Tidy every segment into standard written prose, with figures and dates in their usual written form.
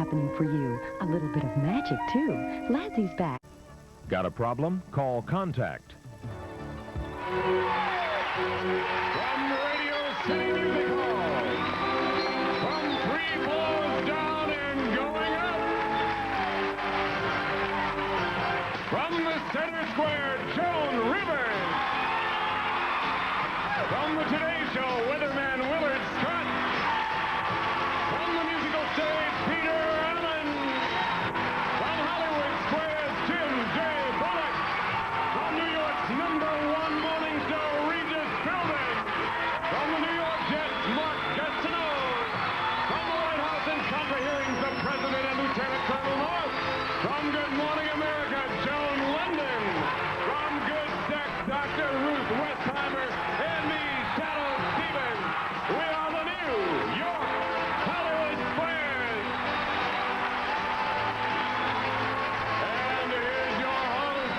happening for you. A little bit of magic, too. Lansie's back. Got a problem? Call Contact. From Radio City Music Hall, from 3 floors down and going up, from the center square, Joan Rivers, from the Today Show, weatherman Willard Scott, from the musical stage, Peter Allen, from Hollywood Square's Tim J. Bullock, from New York's #1 morning show, Regis Philbin, from the New York Jets, Gastenaeu, from the White House and Contra hearings, the President and Lieutenant Colonel North, from Good Morning America, Joan, Lunden, from Good Sex, Dr. Ruth Westhimer, and me, Shadoe. We are the New York Hollywood Squares. And here's your host,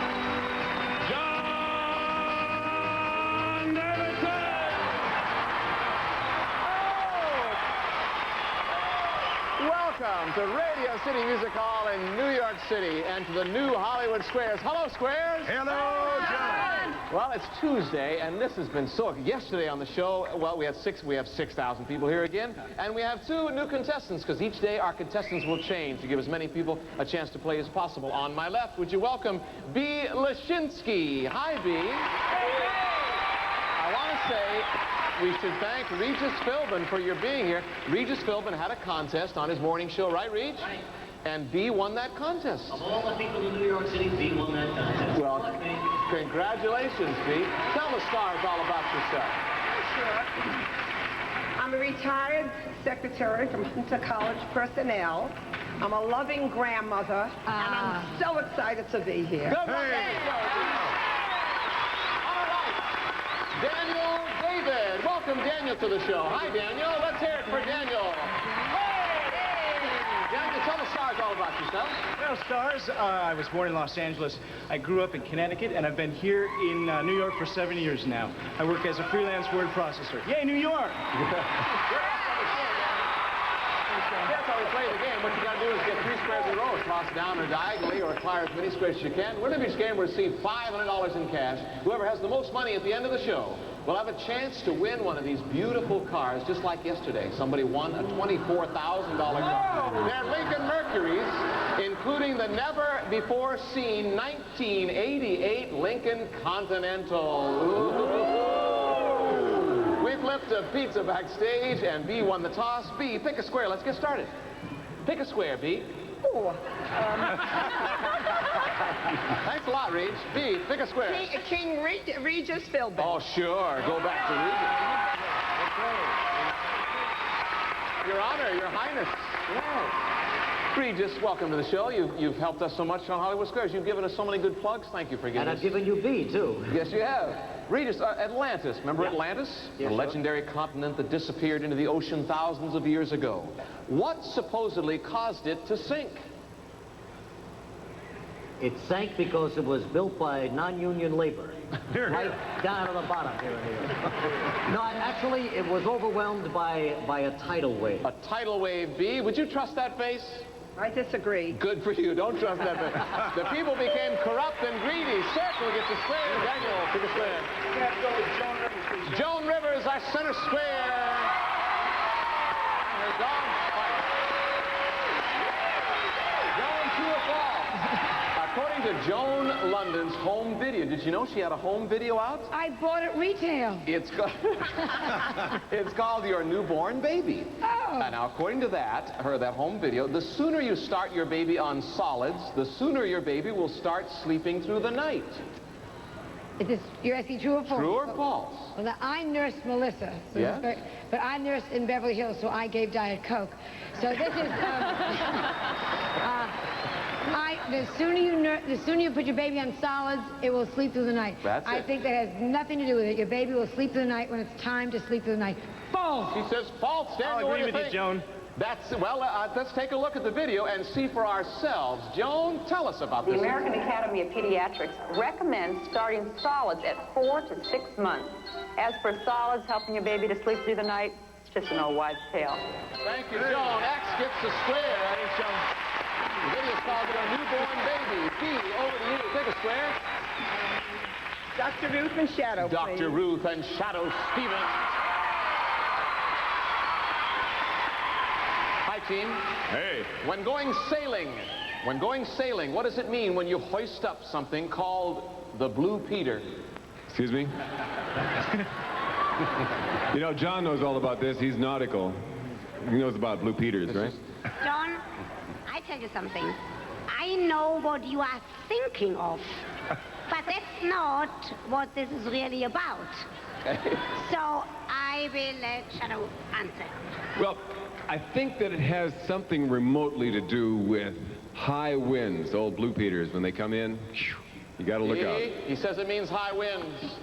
John Davidson. Welcome to Radio City Music Hall in New York City and to the new Hollywood Squares. Hello, Squares. Hello, John. Well, it's Tuesday, and this has been so. Yesterday on the show, well, we have 6,000 people here again, and we have 2 new contestants because each day our contestants will change to give as many people a chance to play as possible. On my left, would you welcome B. Lashinsky? Hi, B. I want to say we should thank Regis Philbin for your being here. Regis Philbin had a contest on his morning show, right, Reg? Right. And B won that contest. Of all the people in New York City, B won that contest. Well, congratulations, B. Tell the stars all about yourself. Sure. I'm a retired secretary from Hunter College personnel. I'm a loving grandmother, and I'm so excited to be here. Good luck. All right. Daniel David. Welcome, Daniel, to the show. Hi, Daniel. Let's hear it for Daniel. Daniel, tell the stars all about yourself. Well, stars, I was born in Los Angeles. I grew up in Connecticut, and I've been here in New York for 7 years now. I work as a freelance word processor. Yay, New York! That's how we play the game. What you got to do is get 3 squares in a row, toss down or diagonally, or acquire as many squares as you can. Winner of each game will receive $500 in cash. Whoever has the most money at the end of the show will have a chance to win one of these beautiful cars, just like yesterday. Somebody won a $24,000 car. They're Lincoln Mercuries, including the never-before-seen 1988 Lincoln Continental. Ooh. We flipped a pizza backstage, and B won the toss. B, pick a square. Let's get started. Pick a square, B. Oh, Thanks a lot, Reg. B, pick a square. King Regis Philbin. Oh, sure. Go back to Regis. Your Honor, Your Highness. Yes. Regis, welcome to the show. You've helped us so much on Hollywood Squares. You've given us so many good plugs. Thank you for giving us. And I've given you B, too. Yes, you have. Regis, Atlantis. Remember Atlantis? Yes, the legendary continent that disappeared into the ocean thousands of years ago. What supposedly caused it to sink? It sank because it was built by non-union labor. Right down to the bottom here and here. No, actually, it was overwhelmed by a tidal wave. A tidal wave, B. Would you trust that face? I disagree. Good for you. Don't trust that face. The people became corrupt and greedy. Circle gets a square. Daniel, pick a square. You have to go with Joan Rivers, please. Joan Rivers, our center square. There's Dawn. Joan, true or false? According to Joan London's home video, did you know she had a home video out? I bought it retail. It's called Your Newborn Baby. Oh. And now, according to that home video, the sooner you start your baby on solids, the sooner your baby will start sleeping through the night. You're asking true or false? True or false? Well, I nursed Melissa. So Yeah? but I nursed in Beverly Hills, so I gave Diet Coke. So this is... the sooner you put your baby on solids, it will sleep through the night. That's I it. think that has nothing to do with it. Your baby will sleep through the night when it's time to sleep through the night. False! She says false. Daniel, I'll what agree do with you, Joan. That's, well, let's take a look at the video and see for ourselves. Joan, tell us about The this. American Academy of Pediatrics recommends starting solids at 4 to 6 months. As for solids helping your baby to sleep through the night, it's just an old wives' tale. Thank you, Joan. X gets the square. Thanks, Joan. Dr. Ruth and Shadoe, Dr. please. Ruth and Shadoe Stevens. Hi, team. Hey. When going sailing, what does it mean when you hoist up something called the Blue Peter? Excuse me? You know, John knows all about this. He's nautical. He knows about Blue Peters, right? John, I tell you something. I know what you are thinking of, but that's not what this is really about. So I will let Shadoe answer. Well, I think that it has something remotely to do with high winds. Old Blue Peters, when they come in, you got to look out. He says it means high winds.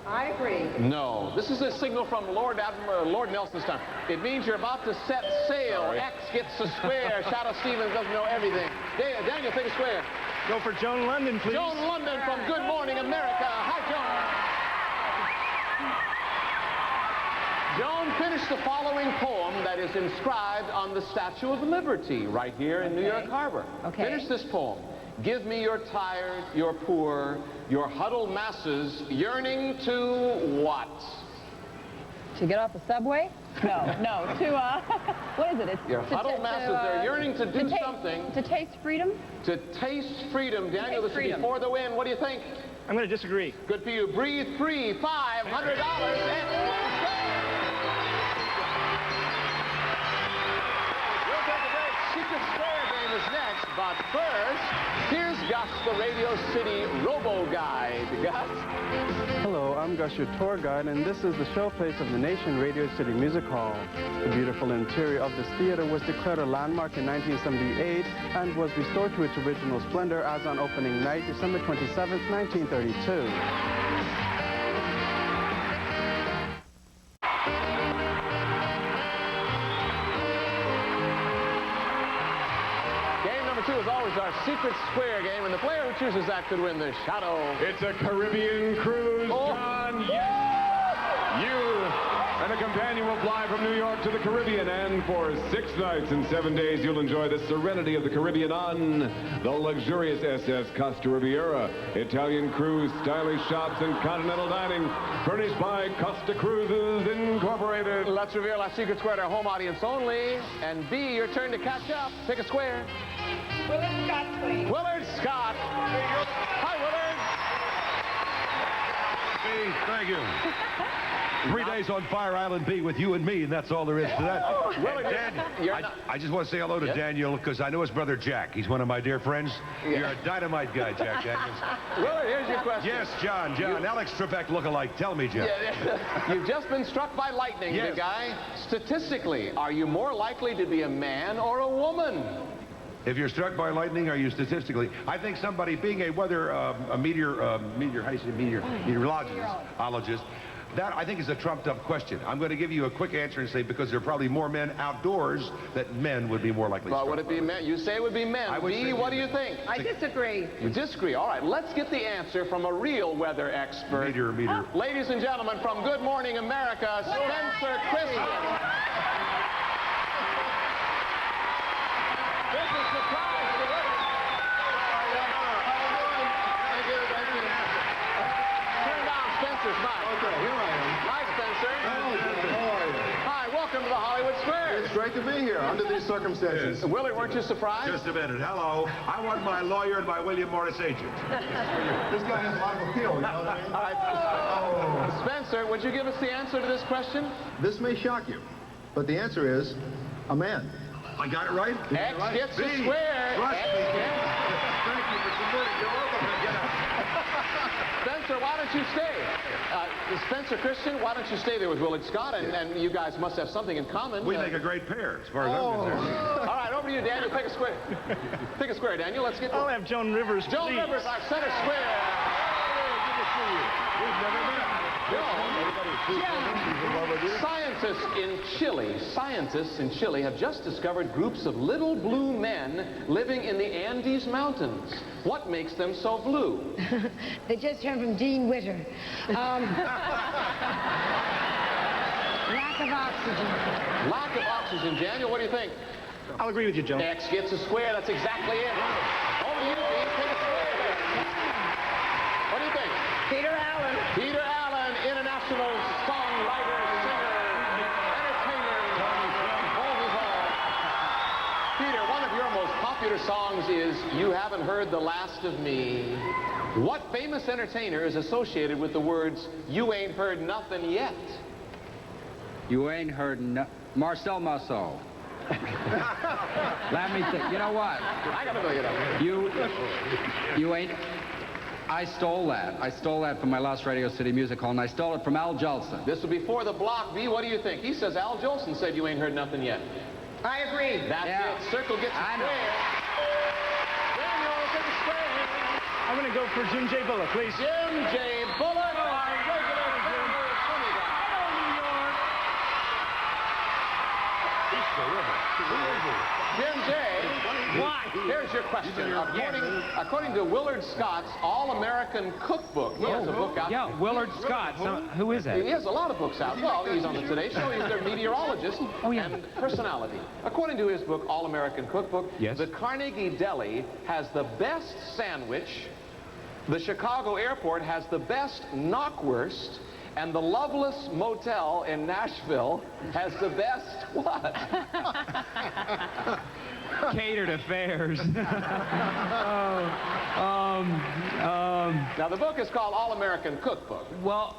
I agree. No, this is a signal from Lord Nelson's time. It means you're about to set sail. Sorry. X gets a square. Shadoe Stevens doesn't know everything. Daniel, take a square. Go for Joan Lunden, please. Joan Lunden from Good Morning America. Hi, Joan. Joan finished the following poem that is inscribed on the Statue of Liberty right here in New York Harbor. Okay. Finish this poem. Give me your tired, your poor, your huddled masses yearning to what? To get off the subway? No, to, what is it? It's Your huddled masses, they're yearning to do something. To taste freedom? To taste freedom. Daniel, this is before the win. What do you think? I'm going to disagree. Good for you. Breathe free, $500. We'll take a break. Secret Square game is next, but first, here's Gus, the Radio City Robo-Guide. Gus? Hello, I'm Gus, your tour guide, and this is the showplace of the Nation Radio City Music Hall. The beautiful interior of this theater was declared a landmark in 1978 and was restored to its original splendor as on opening night, December 27th, 1932. As always, our Secret Square game, and the player who chooses that could win the Shadoe. It's a Caribbean cruise, John. Yes! You and a companion will fly from New York to the Caribbean, and for 6 nights and 7 days, you'll enjoy the serenity of the Caribbean on the luxurious SS Costa Riviera. Italian cruise, stylish shops, and continental dining, furnished by Costa Cruises Incorporated. Let's reveal our Secret Square to our home audience only. And B, your turn to catch up. Pick a square. Willard Scott, please. Willard Scott. Hi, Willard. Hey, thank you. 3 days on Fire Island B with you and me, and that's all there is to that. Willard, I just want to say hello to Daniel, because I know his brother Jack. He's one of my dear friends. You're a dynamite guy, Jack Daniels. Willard, here's your question. Yes, John. Alex Trebek look-alike. Tell me, Jack. You've just been struck by lightning, big guy. Statistically, are you more likely to be a man or a woman? If you're struck by lightning, are you statistically? I think somebody being a weather, meteorologist, that, I think, is a trumped-up question. I'm going to give you a quick answer and say because there are probably more men outdoors that men would be more likely to. Well, would it be men? You say it would be men. B, what do you think? I disagree. You disagree. All right, let's get the answer from a real weather expert. Meteor. Ladies and gentlemen, from Good Morning America, Spencer Christian. This is surprise delivered. Turn down Spencer's mic. Okay, here I am. Hi, Spencer. How are you? Hi, welcome to the Hollywood Square. It's great to be here under these circumstances. Willard, weren't you surprised? Just a minute. Hello. I want my lawyer and my William Morris agent. This guy has a lot of appeal, you know what I mean? All right. Spencer, would you give us the answer to this question? This may shock you, but the answer is a man. I got it right? X gets a square. Trust me. Thank you for converting. You're welcome. Spencer, why don't you stay? Spencer Christian, why don't you stay there with Willard Scott? And you guys must have something in common. We make a great pair, as far as I'm concerned. All right, over to you, Daniel. Pick a square. Pick a square, Daniel. Let's get. I'll have Joan Rivers, Joan please. Rivers, our center square. Good to see you. We've never met. Scientists in Chile have just discovered groups of little blue men living in the Andes Mountains. What makes them so blue? They just turned from Dean Witter. Lack of oxygen. Lack of oxygen. Daniel, what do you think? I'll agree with you, Joan. X gets a square. That's exactly it. Over to you, Dean. Take a square. What do you think? Peter Allen. Peter Allen, international songwriter, singer, entertainer, all. Peter, one of your most popular songs is You Haven't Heard the Last of Me. What famous entertainer is associated with the words, You Ain't Heard Nothing Yet? You ain't heard Marcel Marceau. Let me think. You know what? I gotta look it up. You ain't... I stole that. I stole that from my last Radio City Music Hall, and I stole it from Al Jolson. This will be for the block B. What do you think? He says Al Jolson said You Ain't Heard Nothing Yet. I agree. That's it. Circle gets a square. Daniel gets a square. I'm going to go for Jim J. Bullock, please. Jim J. Bullock, our regular family funny guy. Hello, New York. Jim J. Why? Here's your question. According to Willard Scott's All-American Cookbook, he has a book out. Yeah, Willard Scott. Who is that? He has a lot of books out. Well, he's on the Today Show. He's their meteorologist and personality. According to his book, All-American Cookbook, the Carnegie Deli has the best sandwich, the Chicago Airport has the best knockwurst, and the Loveless Motel in Nashville has the best what? Catered affairs. Now, the book is called All-American Cookbook. Well,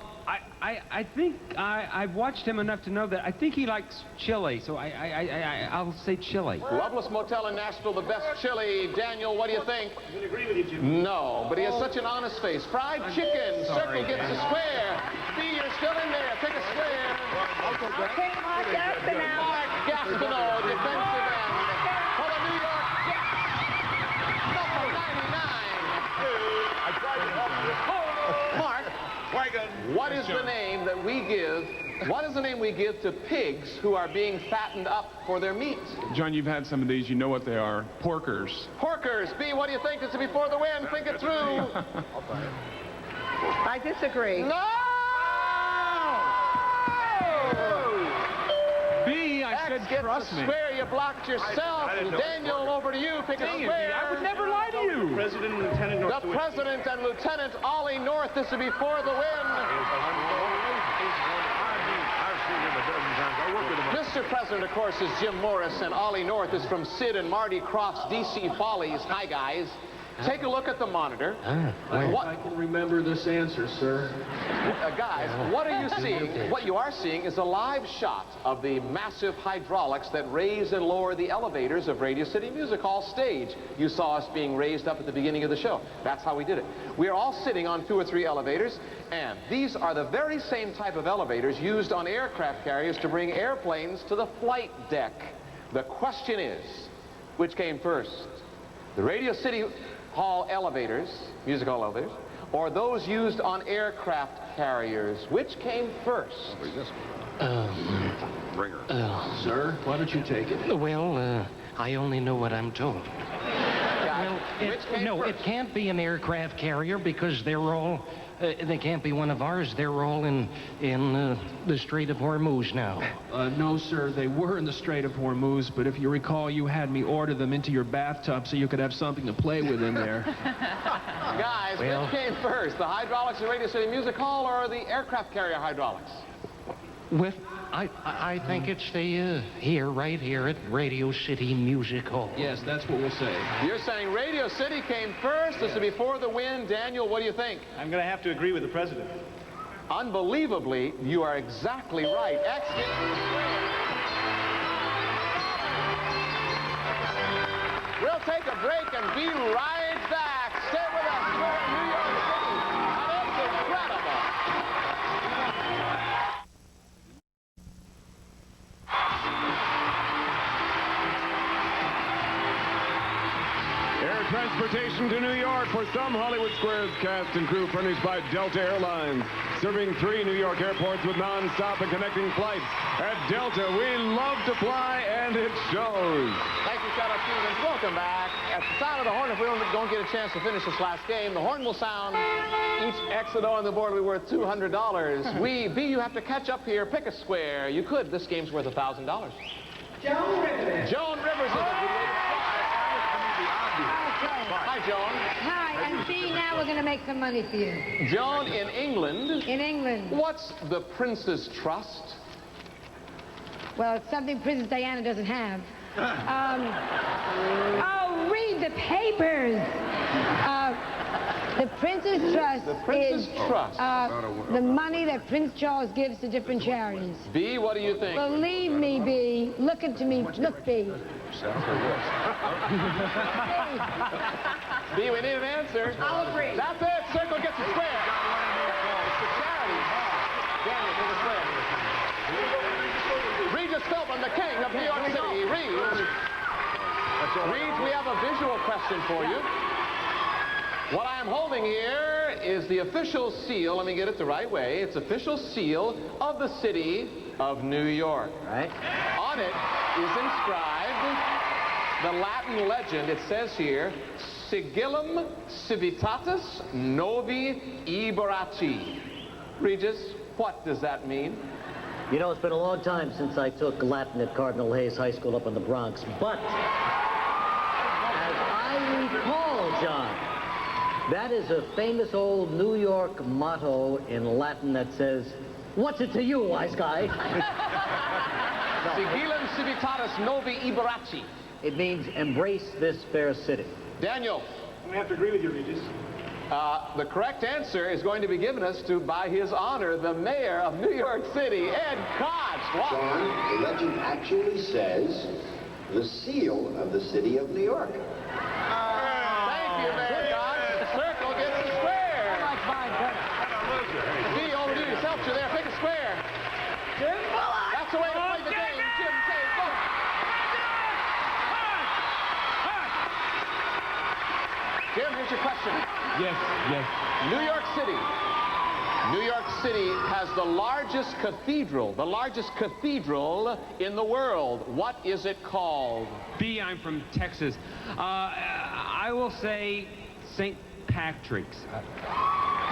I think I've watched him enough to know that I think he likes chili, so I'll say chili. Loveless Motel in Nashville, the best chili. Daniel, what do you think? I'm going to agree with you, Jim. No, but he has such an honest face. Fried chicken. Circle gets a square. B, you're still in there. Take a square. Okay, Mark Gastenaeu. Mark Gastenaeu, defensive end. For the New York Jets. Number 99. I tried to help you. Mark, what is the name that we give? What is the name we give to pigs who are being fattened up for their meat? John, you've had some of these. You know what they are. Porkers. Porkers. B, what do you think? This is before the win. Think it through. I disagree. No! B, I said trust me. Square, you blocked yourself. Daniel, over to you. Pick a square. I would never lie to you. President and Lieutenant North. The President and Lieutenant Ollie North. This is before the win. Mr. President, of course, is Jim Morris, and Ollie North is from Sid and Marty Krofft's DC Follies. Hi, guys. Take a look at the monitor. I can remember this answer, sir. Guys, what are you seeing? What you are seeing is a live shot of the massive hydraulics that raise and lower the elevators of Radio City Music Hall stage. You saw us being raised up at the beginning of the show. That's how we did it. We are all sitting on 2 or 3 elevators, and these are the very same type of elevators used on aircraft carriers to bring airplanes to the flight deck. The question is, which came first? The Radio City Hall elevators, music hall elevators, or those used on aircraft carriers? Which came first? Sir, why don't you take it? Well, I only know what I'm told. Well, it can't be an aircraft carrier because they're all, they can't be one of ours. They're all in the Strait of Hormuz now. No, sir, they were in the Strait of Hormuz, but if you recall, you had me order them into your bathtub so you could have something to play with in there. Guys, which came first? The hydraulics in Radio City Music Hall or the aircraft carrier hydraulics? Well, I think it's the right here at Radio City Music Hall. Yes, that's what we'll say. You're saying Radio City came first. This is before the win. Daniel, what do you think? I'm going to have to agree with the president. Unbelievably, you are exactly right. We'll take a break and be right back. Stay with us. We're in New York City. And it's incredible. Air transportation to New York for some Hollywood Squares cast and crew furnished by Delta Airlines. Serving 3 New York airports with non-stop and connecting flights. At Delta, we love to fly, and it shows. Thank you, Shadoe Stevens. Welcome back. At the sound of the horn, if we don't get a chance to finish this last game, the horn will sound. Each exit on the board will be worth $200. You have to catch up here. Pick a square. You could. This game's worth $1,000. Joan Rivers. Joan Rivers is a good way to start. Hi, Joan. Hi, and see, now we're going to make some money for you. Joan, in England. In England. What's the Prince's Trust? Well, it's something Princess Diana doesn't have. Oh, read the papers. The Prince's Trust The Prince's is Trust. the money that Prince Charles gives to different charities. B, what do you think? Believe me, B. Look to me. Look, B. B, we need an answer. I'll agree. That's it. Circle gets a square. It's the charity. Daniel, take a square. Regis Philbin, the king of New York City. Reed, we have a visual question for you. What I am holding here is the official seal. Let me get it the right way. It's official seal of the city of New York. Right. On it is inscribed the Latin legend. It says here, Sigillum Civitatis Novi Iberaci. Regis, what does that mean? You know, it's been a long time since I took Latin at Cardinal Hayes High School up in the Bronx, but as I recall, John, that is a famous old New York motto in Latin that says, "What's it to you, wise guy?" Sigillum Civitatis Novi Iberaci. It means embrace this fair city. Daniel. I'm going to have to agree with you, Regis. The correct answer is going to be given us to, by his honor, the mayor of New York City, Ed Koch. John, the legend actually says the seal of the city of New York. Thank you, Mayor Koch. Circle gets a square. B, over to you. Seltzer there. Pick a square. Jim Bullock. That's the way to play the game. Jim K. Bullock. Jim, here's your question. Yes. New York City. New York City has the largest cathedral in the world. What is it called? B, I'm from Texas. I will say St. Patrick's.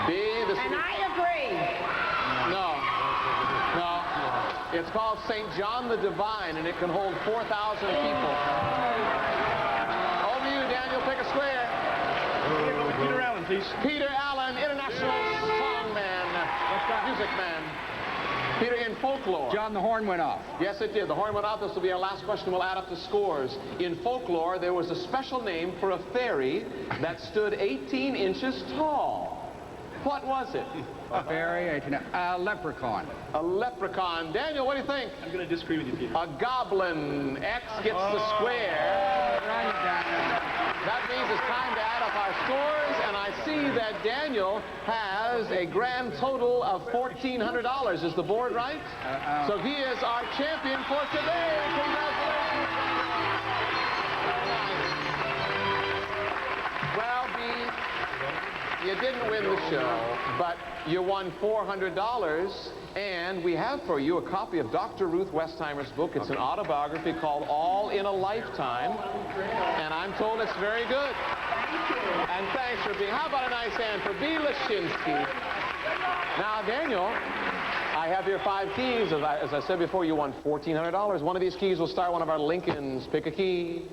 B, the And I agree. No. It's called St. John the Divine, and it can hold 4,000 people. Over to you, Daniel. Pick a square. Peter Allen, please. Peter Allen, international songman, music man. Peter, in folklore. John, the horn went off. Yes, it did. The horn went off. This will be our last question. We'll add up the scores. In folklore, there was a special name for a fairy that stood 18 inches tall. What was it? A fairy, a leprechaun. A leprechaun. Daniel, what do you think? I'm going to disagree with you, Peter. A goblin. X gets the square. That means it's time to add up our scores, and I see that Daniel has a grand total of $1,400. Is the board right? So he is our champion for today. Congratulations. Well, you didn't win the show, but you won $400, and we have for you a copy of Dr. Ruth Westhimer's book. It's an autobiography called All in a Lifetime, and I'm told it's very good. And thanks for being. How about a nice hand for B. Lashinsky? Now, Daniel, I have your 5 keys. As I said before, you won $1,400. One of these keys will start one of our Lincolns. Pick a key.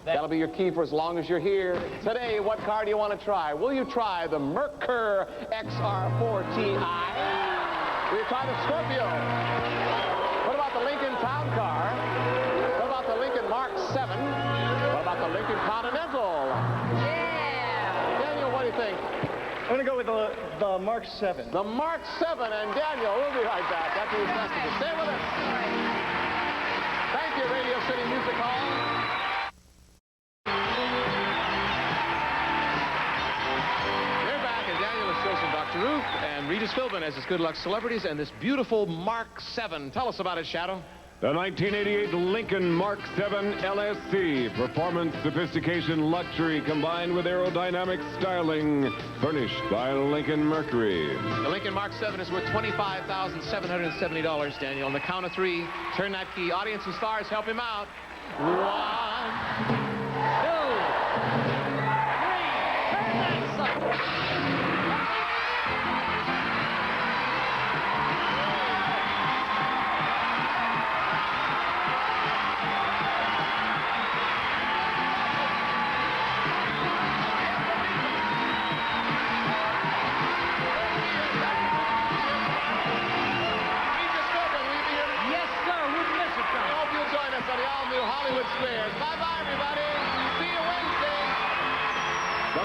That'll be your key for as long as you're here. Today, what car do you want to try? Will you try the Merkur XR4TI? Will you try the Scorpio? What about the Lincoln Town Car? What about the Lincoln Mark 7? What about the Lincoln Continental? Yeah! Daniel, what do you think? I'm going to go with the Mark 7. The Mark 7, and Daniel, we'll be right back after these messages. Stay with us. Thank you, Radio City Music Hall. Dr. Ruth and Regis Philbin as his Good Luck Celebrities and this beautiful Mark 7. Tell us about it, Shadoe. The 1988 Lincoln Mark 7 LSC. Performance, sophistication, luxury combined with aerodynamic styling. Furnished by Lincoln Mercury. The Lincoln Mark 7 is worth $25,770, Daniel. On the count of 3, turn that key. Audience and stars, help him out. 1, 2, 3. Turn that sucker.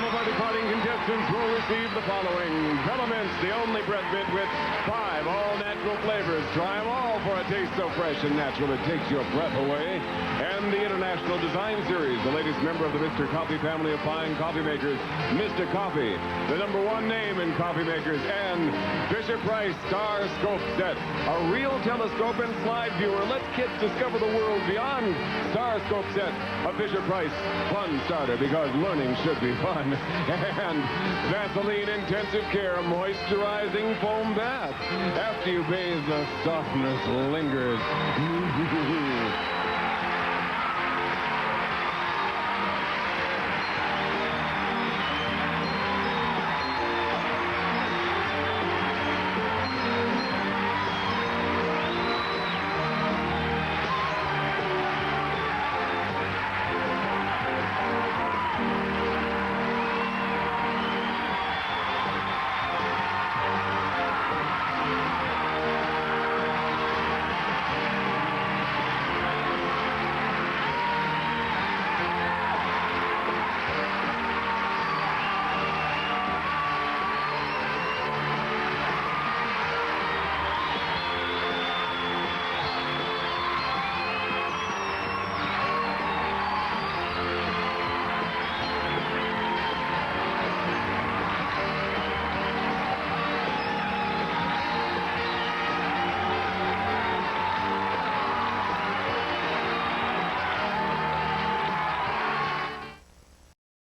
Some of our departing contestants will receive the following. Peppermints, the only bread mint with 5 all-natural flavors. Try them all for a taste so fresh and natural it takes your breath away. And the International Design Series, the latest member of the Mr. Coffee family of fine coffee makers, Mr. Coffee, the #1 name in coffee makers, and Fisher-Price Star Scope Set, a real telescope and slide viewer. Let kids discover the world beyond. Star Scope Set, a Fisher-Price fun starter, because learning should be fun. And Vaseline Intensive Care Moisturizing Foam Bath. After you bathe, the softness lingers.